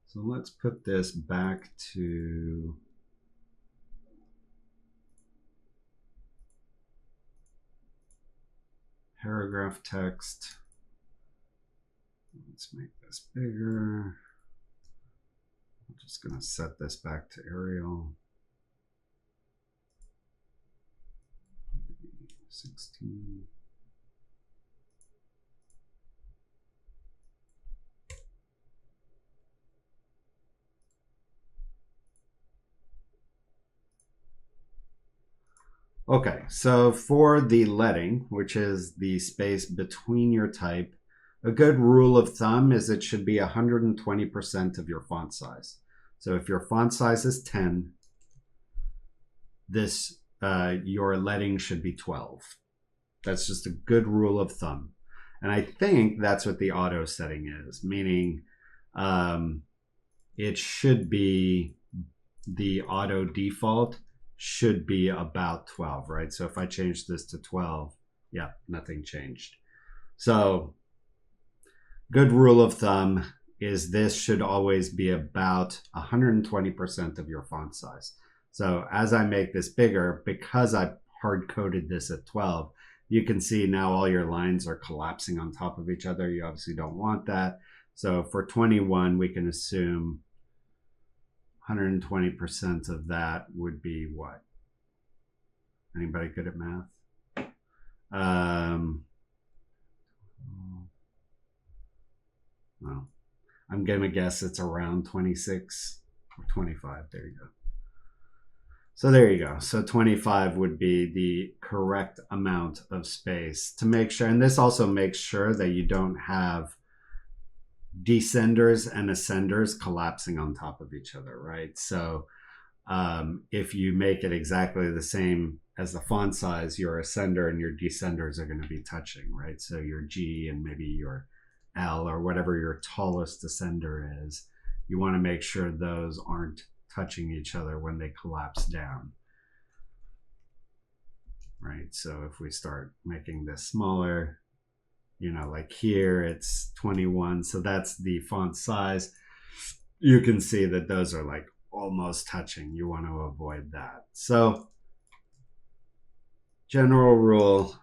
So let's put this back to paragraph text. Let's make this bigger. I'm just going to set this back to Arial. 16. Okay, so for the leading, which is the space between your type, a good rule of thumb is it should be 120% of your font size. So if your font size is 10, your leading should be 12. That's just a good rule of thumb. And I think that's what the auto setting is, meaning it should be the auto default should be about 12, right? So if I change this to 12, yeah, nothing changed. So good rule of thumb is this should always be about 120% of your font size. So as I make this bigger, because I hard-coded this at 12, you can see now all your lines are collapsing on top of each other. You obviously don't want that. So for 21, we can assume 120% of that would be what? Anybody good at math? Well, I'm going to guess it's around 26 or 25. There you go. So there you go. So 25 would be the correct amount of space to make sure. And this also makes sure that you don't have descenders and ascenders collapsing on top of each other, right? So if you make it exactly the same as the font size, your ascender and your descenders are going to be touching, right? So your G and maybe your L or whatever your tallest ascender is, you want to make sure those aren't touching each other when they collapse down, right? So if we start making this smaller, like here it's 21, so that's the font size. You can see that those are like almost touching. You want to avoid that. So general rule,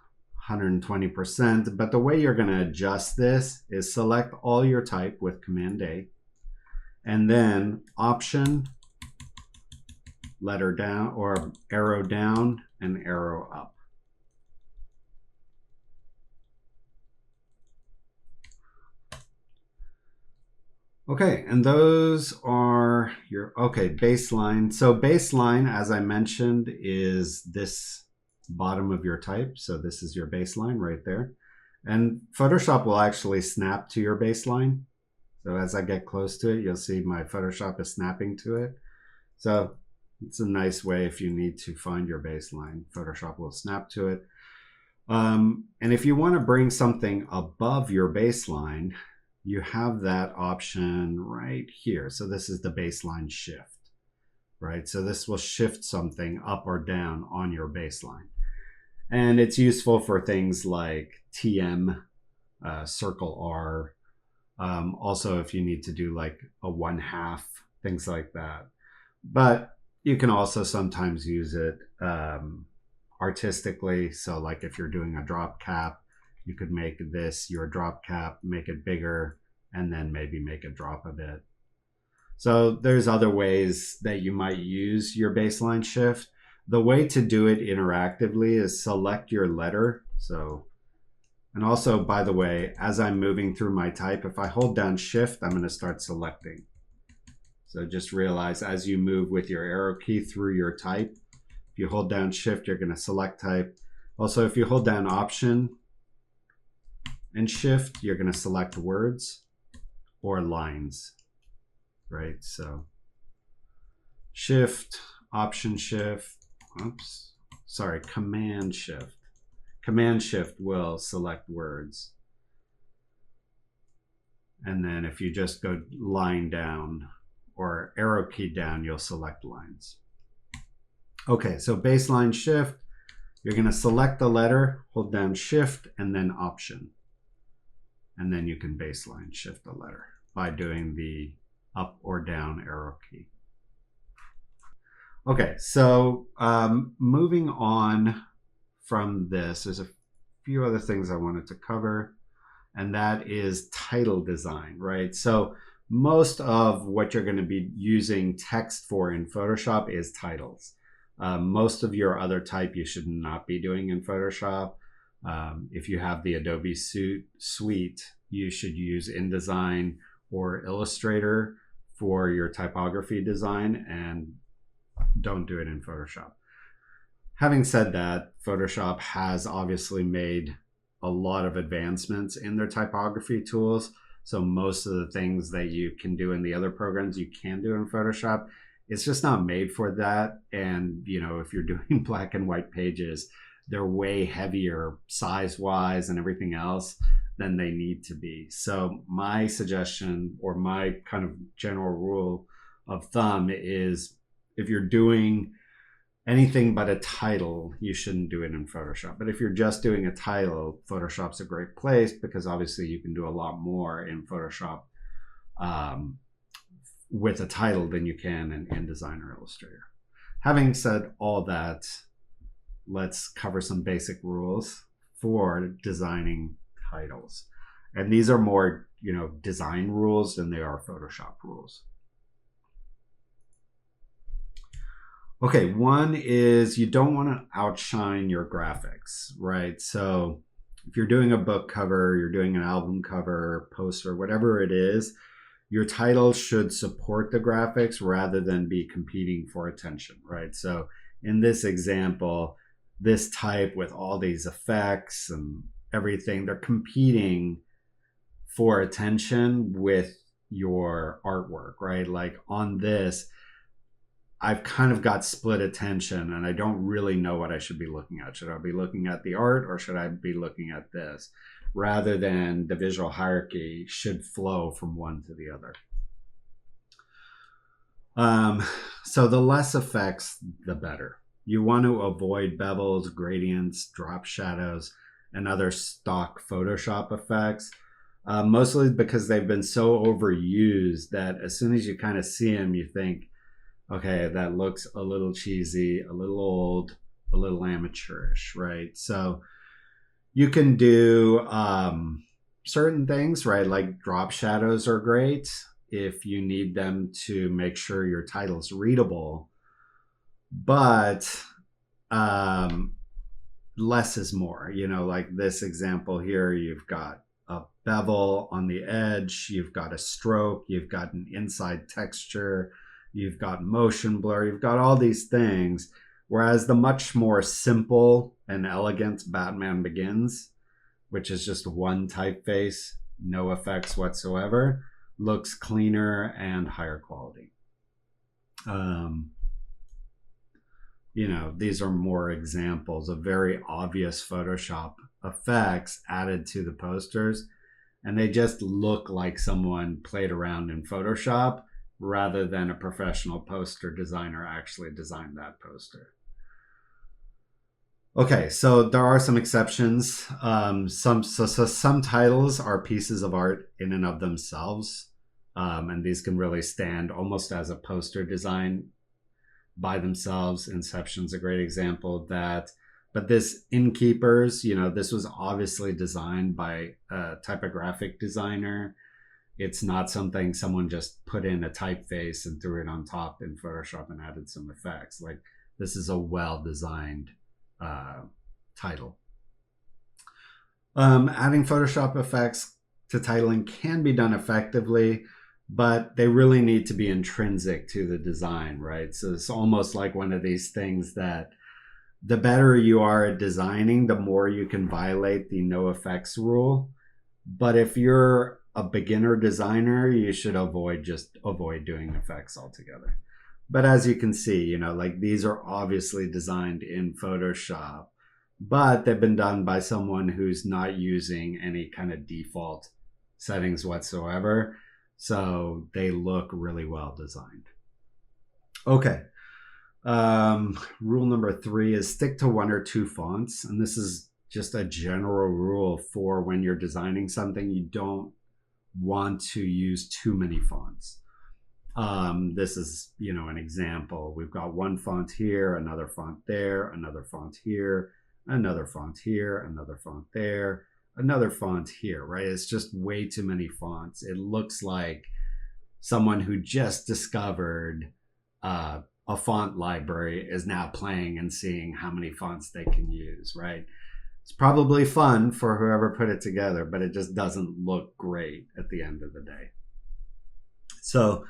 120%, but the way you're going to adjust this is select all your type with Command A, and then Option, letter down, or arrow down and arrow up. Okay, and those are your, baseline. So baseline, as I mentioned, is this bottom of your type. So this is your baseline right there. And Photoshop will actually snap to your baseline. So as I get close to it, you'll see my Photoshop is snapping to it. So it's a nice way if you need to find your baseline. Photoshop will snap to it. And if you want to bring something above your baseline, you have that option right here. So this is the baseline shift, right? So this will shift something up or down on your baseline. And it's useful for things like TM, circle R. Also, if you need to do like a 1/2, things like that. But You can also sometimes use it artistically. So like if you're doing a drop cap, you could make this your drop cap, make it bigger, and then maybe make it drop a bit. So there's other ways that you might use your baseline shift. The way to do it interactively is select your letter. So, and also, by the way, as I'm moving through my type, if I hold down shift, I'm going to start selecting. So just realize as you move with your arrow key through your type, if you hold down shift, you're going to select type. Also, if you hold down option and shift, you're going to select words or lines, right? So shift, option shift, oops, sorry, command shift. Command shift will select words. And then if you just go line down or arrow key down, you'll select lines. Okay, so baseline shift, you're going to select the letter, hold down shift, and then option. And then you can baseline shift the letter by doing the up or down arrow key. Okay, so moving on from this, there's a few other things I wanted to cover, and that is title design, right? So most of what you're going to be using text for in Photoshop is titles. Most of your other type you should not be doing in Photoshop. If you have the Adobe suite, you should use InDesign or Illustrator for your typography design, and don't do it in Photoshop. Having said that, Photoshop has obviously made a lot of advancements in their typography tools. So most of the things that you can do in the other programs you can do in Photoshop. It's just not made for that. And, you know, if you're doing black and white pages, they're way heavier size-wise and everything else than they need to be. So my suggestion, or my kind of general rule of thumb, is if you're doing anything but a title, you shouldn't do it in Photoshop. But if you're just doing a title, Photoshop's a great place because obviously you can do a lot more in Photoshop with a title than you can in InDesign or Illustrator. Having said all that, let's cover some basic rules for designing titles. And these are more, you know, design rules than they are Photoshop rules. Okay, one is you don't want to outshine your graphics, right? So if you're doing a book cover, you're doing an album cover, poster, whatever it is, your title should support the graphics rather than be competing for attention, right? So in this example, this type with all these effects and everything, they're competing for attention with your artwork, right? Like on this, I've kind of got split attention and I don't really know what I should be looking at. Should I be looking at the art or should I be looking at this? Rather than the visual hierarchy should flow from one to the other. So the less effects, the better. You want to avoid bevels, gradients, drop shadows, and other stock Photoshop effects. Mostly because they've been so overused that as soon as you kind of see them, you think, okay, that looks a little cheesy, a little old, a little amateurish, right? So you can do certain things, right? Like drop shadows are great if you need them to make sure your title's readable, but less is more. You know, like this example here, you've got a bevel on the edge, you've got a stroke, you've got an inside texture, you've got motion blur, you've got all these things. Whereas the much more simple and elegant Batman Begins, which is just one typeface, no effects whatsoever, looks cleaner and higher quality. You know, these are more examples of very obvious Photoshop effects added to the posters, and they just look like someone played around in Photoshop rather than a professional poster designer actually designed that poster. Okay, so there are some exceptions. Some titles are pieces of art in and of themselves, and these can really stand almost as a poster design by themselves. Inception's a great example of that. But this Innkeepers, this was obviously designed by a typographic designer. It's not something someone just put in a typeface and threw it on top in Photoshop and added some effects. Like, this is a well-designed title. Adding Photoshop effects to titling can be done effectively, but they really need to be intrinsic to the design, right? So it's almost like one of these things that the better you are at designing, the more you can violate the no effects rule. But if you're a beginner designer, you should avoid doing effects altogether. But as you can see, like, these are obviously designed in Photoshop, but they've been done by someone who's not using any kind of default settings whatsoever. So they look really well designed. Okay. Rule number 3 is stick to 1 or 2 fonts. And this is just a general rule for when you're designing something. You don't want to use too many fonts. This is, an example. We've got one font here, another font there, another font here, another font here, another font there, another font here, right? It's just way too many fonts. It looks like someone who just discovered a font library is now playing and seeing how many fonts they can use, right? It's probably fun for whoever put it together, but it just doesn't look great at the end of the day. So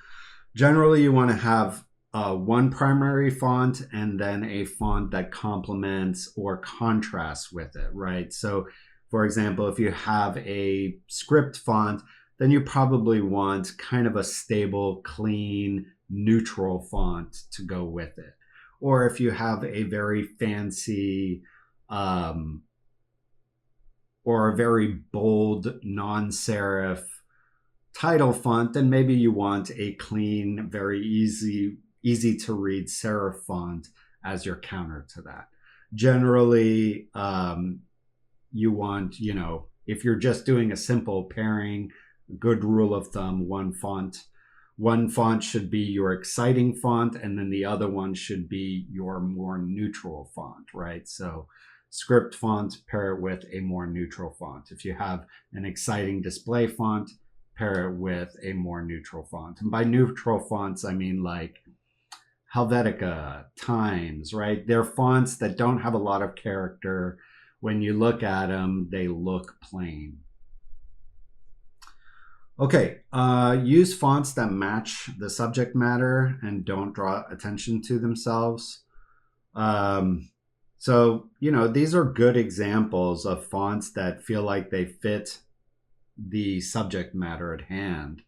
generally you want to have one primary font and then a font that complements or contrasts with it, right? So for example, if you have a script font, then you probably want kind of a stable, clean, neutral font to go with it. Or if you have a very fancy or a very bold non-serif title font, then maybe you want a clean, very easy to read serif font as your counter to that. Generally, you want, if you're just doing a simple pairing, good rule of thumb, one font should be your exciting font, and then the other one should be your more neutral font, right? So script font, pair it with a more neutral font. If you have an exciting display font, pair it with a more neutral font. And by neutral fonts, I mean like Helvetica, Times, right? They're fonts that don't have a lot of character. When you look at them, they look plain. Okay, use fonts that match the subject matter and don't draw attention to themselves. So, these are good examples of fonts that feel like they fit the subject matter at hand,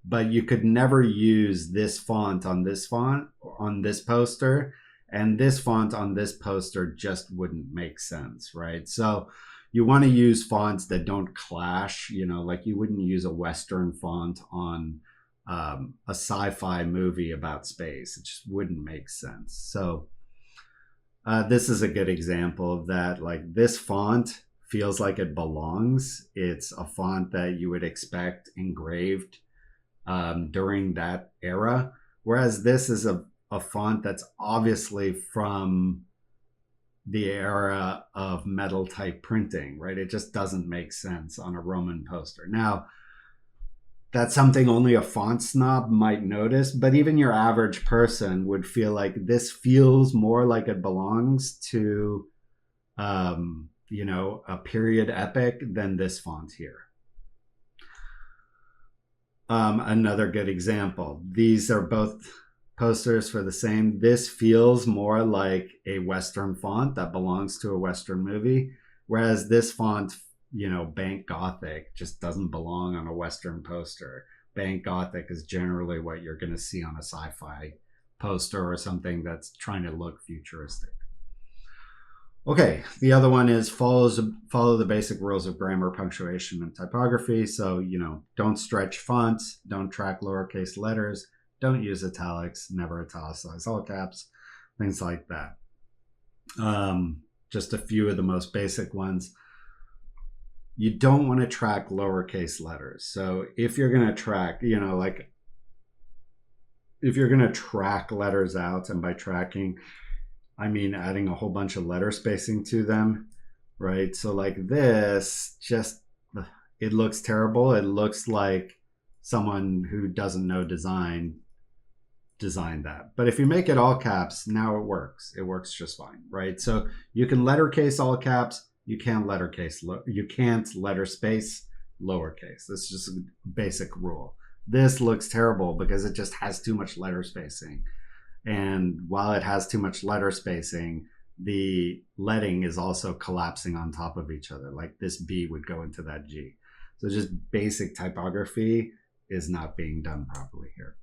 but you could never use this font on this poster, and this font on this poster just wouldn't make sense, right? So you want to use fonts that don't clash, like you wouldn't use a Western font on a sci-fi movie about space. It just wouldn't make sense. So this is a good example of that. Like, this font feels like it belongs. It's a font that you would expect engraved during that era, whereas this is a font that's obviously from the era of metal type printing, right? It just doesn't make sense on a Roman poster. Now, that's something only a font snob might notice, but even your average person would feel like this feels more like it belongs to a period epic than this font here. Another good example. These are both posters for the same. This feels more like a Western font that belongs to a Western movie, whereas this font, Bank Gothic, just doesn't belong on a Western poster. Bank Gothic is generally what you're going to see on a sci-fi poster or something that's trying to look futuristic. Okay, the other one is follow the basic rules of grammar, punctuation, and typography. So, don't stretch fonts, don't track lowercase letters, don't use italics, never italicize all caps, things like that. Just a few of the most basic ones. You don't want to track lowercase letters. So if you're going to track, if you're going to track letters out, and by tracking, I mean adding a whole bunch of letter spacing to them, right? So like this, just, it looks terrible. It looks like someone who doesn't know design designed that. But if you make it all caps, now it works. It works just fine, right? So you can lettercase all caps. You can't letter space lowercase. That's just a basic rule. This looks terrible because it just has too much letter spacing. And while it has too much letter spacing, the leading is also collapsing on top of each other. Like this B would go into that G. So just basic typography is not being done properly here.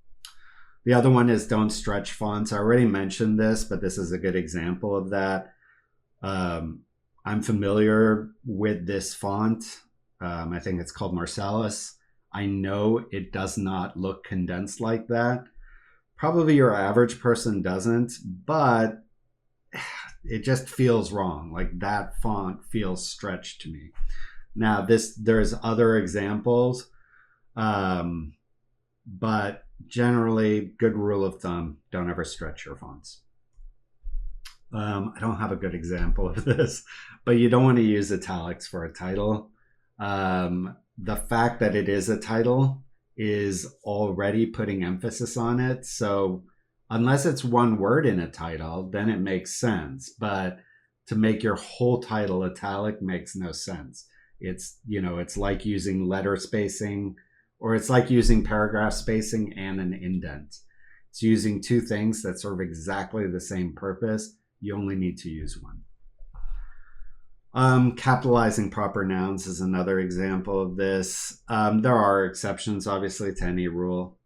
The other one is don't stretch fonts. I already mentioned this, but this is a good example of that. I'm familiar with this font. I think it's called Marcellus. I know it does not look condensed like that. Probably your average person doesn't, but it just feels wrong. Like that font feels stretched to me. Now there's other examples, but generally, good rule of thumb, don't ever stretch your fonts. I don't have a good example of this, but you don't want to use italics for a title. The fact that it is a title is already putting emphasis on it. So unless it's one word in a title, then it makes sense. But to make your whole title italic makes no sense. It's like using letter spacing, or it's like using paragraph spacing and an indent. It's using two things that serve exactly the same purpose. You only need to use one. Capitalizing proper nouns is another example of this. There are exceptions, obviously, to any rule,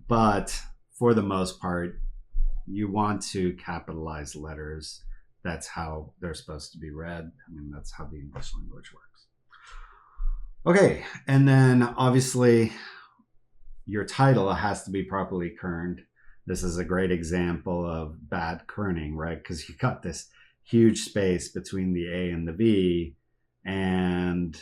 but for the most part, you want to capitalize letters. That's how they're supposed to be read. I mean, that's how the English language works. Okay, and then obviously your title has to be properly kerned. This is a great example of bad kerning, right? Because you got this huge space between the A and the V, and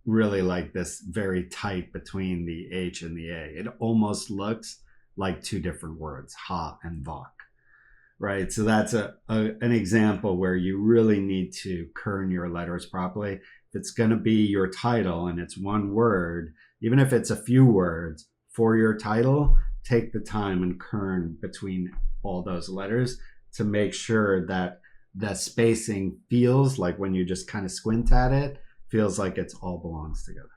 really like this very tight between the H and the A. It almost looks like two different words, ha and vok, right? So that's an example where you really need to kern your letters properly. If it's going to be your title and it's one word, even if it's a few words for your title, take the time and kern between all those letters to make sure that the spacing feels like, when you just kind of squint at it, feels like it all belongs together.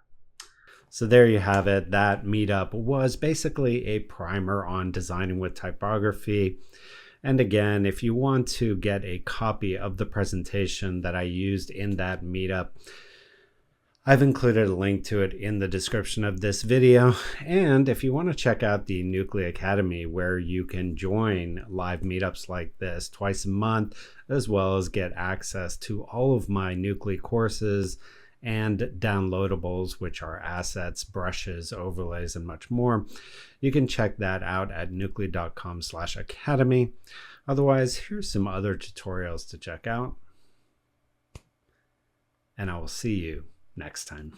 So there you have it. That meetup was basically a primer on designing with typography. And again, if you want to get a copy of the presentation that I used in that meetup, I've included a link to it in the description of this video. And if you want to check out the Nucly Academy, where you can join live meetups like this twice a month, as well as get access to all of my Nucly courses and downloadables, which are assets, brushes, overlays, and much more, you can check that out at nucly.com/academy. Otherwise, here's some other tutorials to check out, and I will see you next time.